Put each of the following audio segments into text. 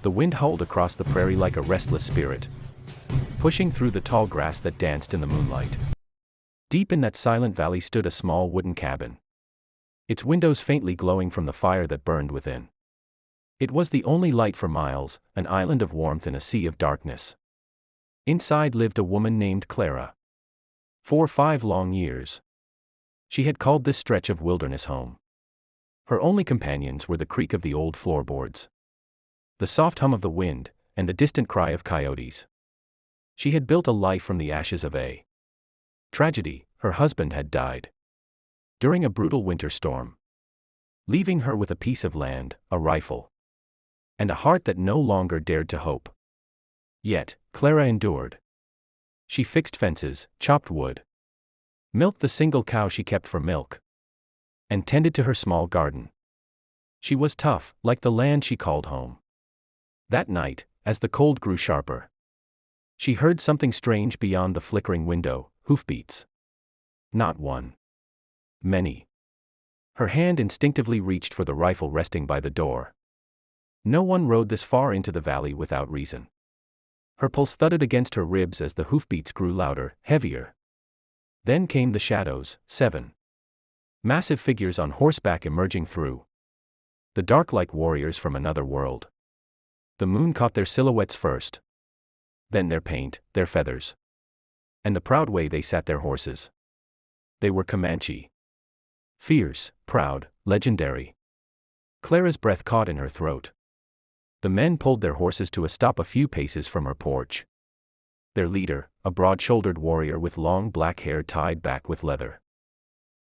The wind howled across the prairie like a restless spirit, pushing through the tall grass that danced in the moonlight. Deep in that silent valley stood a small wooden cabin, its windows faintly glowing from the fire that burned within. It was the only light for miles, an island of warmth in a sea of darkness. Inside lived a woman named Clara. For 5 long years, she had called this stretch of wilderness home. Her only companions were the creak of the old floorboards, the soft hum of the wind, and the distant cry of coyotes. She had built a life from the ashes of a tragedy. Her husband had died during a brutal winter storm, leaving her with a piece of land, a rifle, and a heart that no longer dared to hope. Yet, Clara endured. She fixed fences, chopped wood, milked the single cow she kept for milk, and tended to her small garden. She was tough, like the land she called home. That night, as the cold grew sharper, she heard something strange beyond the flickering window: hoofbeats. Not one. Many. Her hand instinctively reached for the rifle resting by the door. No one rode this far into the valley without reason. Her pulse thudded against her ribs as the hoofbeats grew louder, heavier. Then came the shadows, 7. Massive figures on horseback emerging through the dark like warriors from another world. The moon caught their silhouettes first, then their paint, their feathers, and the proud way they sat their horses. They were Comanche. Fierce, proud, legendary. Clara's breath caught in her throat. The men pulled their horses to a stop a few paces from her porch. Their leader, a broad-shouldered warrior with long black hair tied back with leather,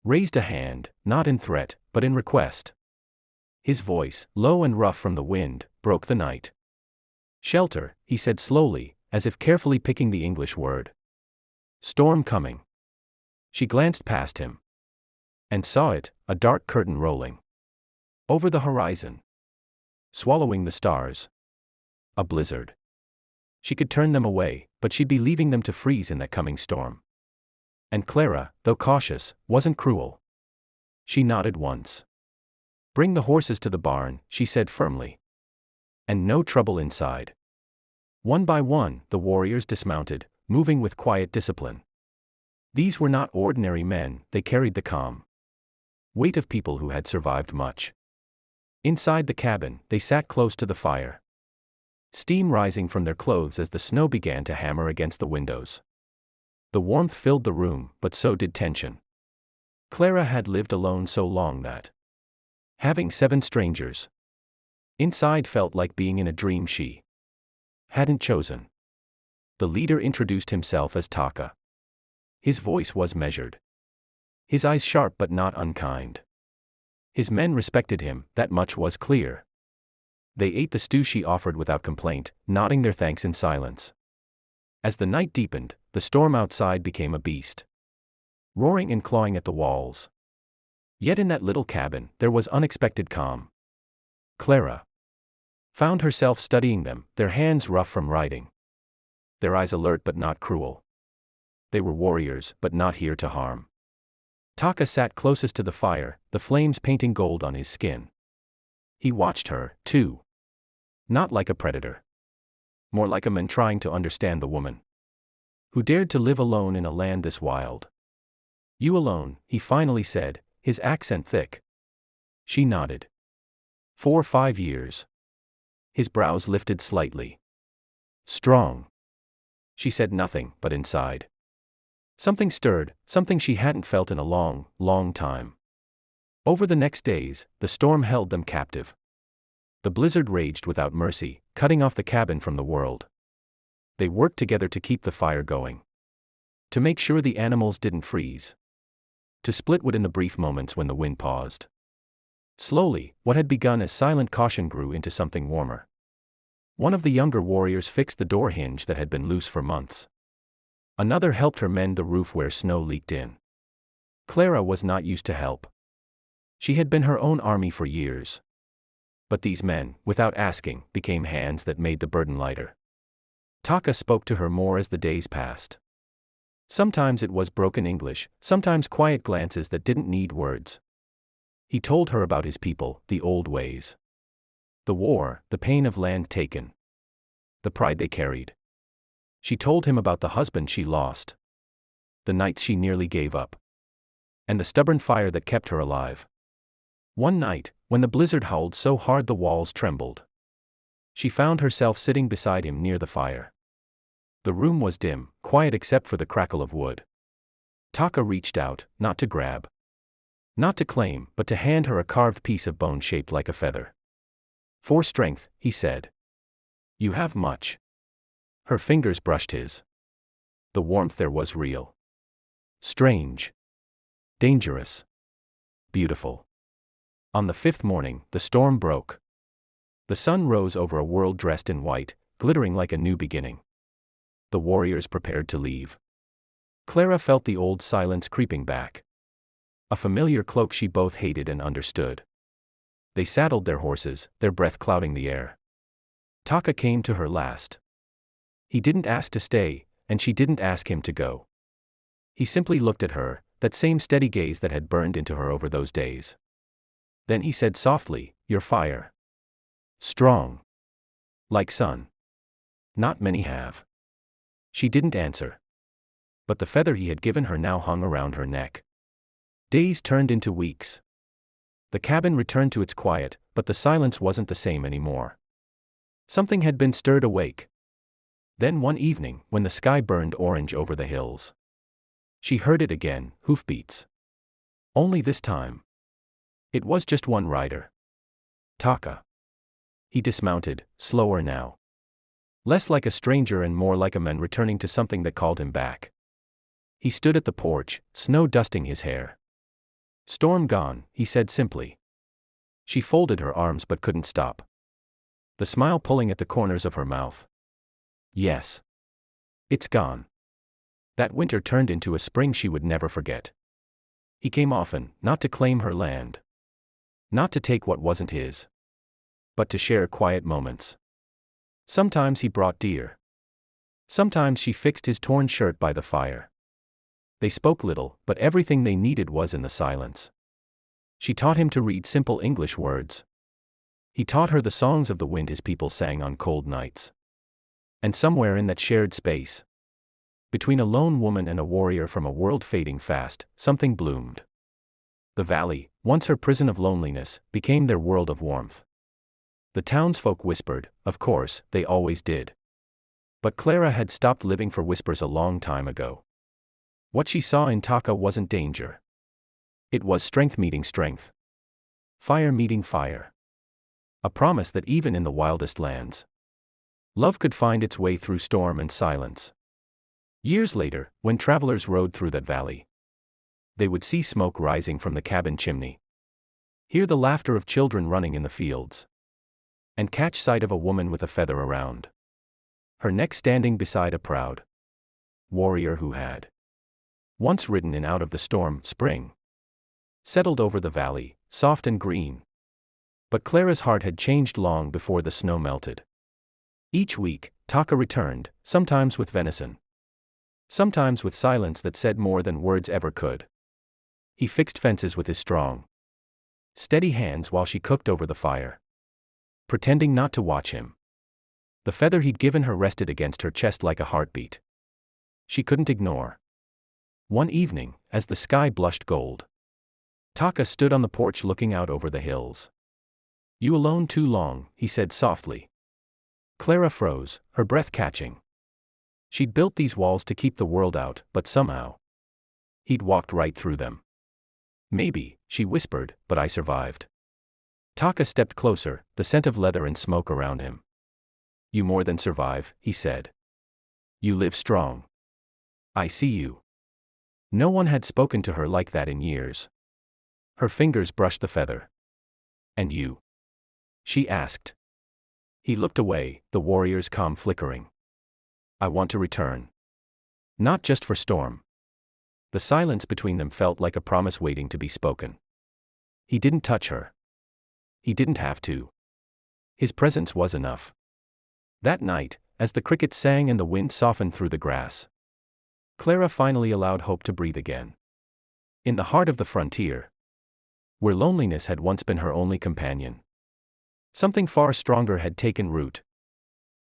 raised a hand, not in threat, but in request. His voice, low and rough from the wind, broke the night. "Shelter," he said slowly, as if carefully picking the English word. "Storm coming." She glanced past him and saw it, a dark curtain rolling over the horizon, swallowing the stars. A blizzard. She could turn them away, but she'd be leaving them to freeze in that coming storm. And Clara, though cautious, wasn't cruel. She nodded once. "Bring the horses to the barn," she said firmly. "And no trouble inside." One by one, the warriors dismounted, moving with quiet discipline. These were not ordinary men, they carried the calm weight of people who had survived much. Inside the cabin, they sat close to the fire, steam rising from their clothes as the snow began to hammer against the windows. The warmth filled the room, but so did tension. Clara had lived alone so long that having 7 strangers inside felt like being in a dream she hadn't chosen. The leader introduced himself as Taka. His voice was measured, his eyes sharp but not unkind. His men respected him, that much was clear. They ate the stew she offered without complaint, nodding their thanks in silence. As the night deepened, the storm outside became a beast, roaring and clawing at the walls. Yet in that little cabin, there was unexpected calm. Clara found herself studying them, their hands rough from riding, their eyes alert but not cruel. They were warriors, but not here to harm. Taka sat closest to the fire, the flames painting gold on his skin. He watched her, too. Not like a predator. More like a man trying to understand the woman who dared to live alone in a land this wild. "You alone," he finally said, his accent thick. She nodded. "For 5 years." His brows lifted slightly. "Strong." She said nothing, but inside something stirred, something she hadn't felt in a long, long time. Over the next days, the storm held them captive. The blizzard raged without mercy, cutting off the cabin from the world. They worked together to keep the fire going, to make sure the animals didn't freeze, to split wood in the brief moments when the wind paused. Slowly, what had begun as silent caution grew into something warmer. One of the younger warriors fixed the door hinge that had been loose for months. Another helped her mend the roof where snow leaked in. Clara was not used to help. She had been her own army for years. But these men, without asking, became hands that made the burden lighter. Taka spoke to her more as the days passed. Sometimes it was broken English, sometimes quiet glances that didn't need words. He told her about his people, the old ways. The war, the pain of land taken. The pride they carried. She told him about the husband she lost. The nights she nearly gave up. And the stubborn fire that kept her alive. One night, when the blizzard howled so hard the walls trembled, she found herself sitting beside him near the fire. The room was dim, quiet except for the crackle of wood. Taka reached out, not to grab, not to claim, but to hand her a carved piece of bone shaped like a feather. For strength, he said. You have much. Her fingers brushed his. The warmth there was real. Strange. Dangerous. Beautiful. On the fifth morning, the storm broke. The sun rose over a world dressed in white, glittering like a new beginning. The warriors prepared to leave. Clara felt the old silence creeping back. A familiar cloak she both hated and understood. They saddled their horses, their breath clouding the air. Taka came to her last. He didn't ask to stay, and she didn't ask him to go. He simply looked at her, that same steady gaze that had burned into her over those days. Then he said softly, "Your fire. Strong. Like sun. Not many have." She didn't answer. But the feather he had given her now hung around her neck. Days turned into weeks. The cabin returned to its quiet, but the silence wasn't the same anymore. Something had been stirred awake. Then one evening, when the sky burned orange over the hills, she heard it again, hoofbeats. Only this time, it was just one rider. Taka. He dismounted, slower now. Less like a stranger and more like a man returning to something that called him back. He stood at the porch, snow dusting his hair. "Storm gone," he said simply. She folded her arms but couldn't stop. The smile pulling at the corners of her mouth. Yes. It's gone. That winter turned into a spring she would never forget. He came often, not to claim her land. Not to take what wasn't his. But to share quiet moments. Sometimes he brought deer. Sometimes she fixed his torn shirt by the fire. They spoke little, but everything they needed was in the silence. She taught him to read simple English words. He taught her the songs of the wind his people sang on cold nights. And somewhere in that shared space, between a lone woman and a warrior from a world fading fast, something bloomed. The valley, once her prison of loneliness, became their world of warmth. The townsfolk whispered, of course, they always did. But Clara had stopped living for whispers a long time ago. What she saw in Taka wasn't danger. It was strength meeting strength. Fire meeting fire. A promise that even in the wildest lands, love could find its way through storm and silence. Years later, when travelers rode through that valley, they would see smoke rising from the cabin chimney, hear the laughter of children running in the fields, and catch sight of a woman with a feather around her neck standing beside a proud warrior who had once ridden in out of the storm. Spring settled over the valley, soft and green. But Clara's heart had changed long before the snow melted. Each week, Taka returned, sometimes with venison, sometimes with silence that said more than words ever could. He fixed fences with his strong, steady hands while she cooked over the fire, pretending not to watch him. The feather he'd given her rested against her chest like a heartbeat she couldn't ignore. One evening, as the sky blushed gold, Taka stood on the porch looking out over the hills. "You alone too long," he said softly. Clara froze, her breath catching. She'd built these walls to keep the world out, but somehow he'd walked right through them. "Maybe," she whispered, "but I survived." Taka stepped closer, the scent of leather and smoke around him. "You more than survive," he said. "You live strong. I see you." No one had spoken to her like that in years. Her fingers brushed the feather. "And you?" she asked. He looked away, the warrior's calm flickering. "I want to return. Not just for storm." The silence between them felt like a promise waiting to be spoken. He didn't touch her. He didn't have to. His presence was enough. That night, as the crickets sang and the wind softened through the grass, Clara finally allowed hope to breathe again. In the heart of the frontier, where loneliness had once been her only companion, Something far stronger had taken root.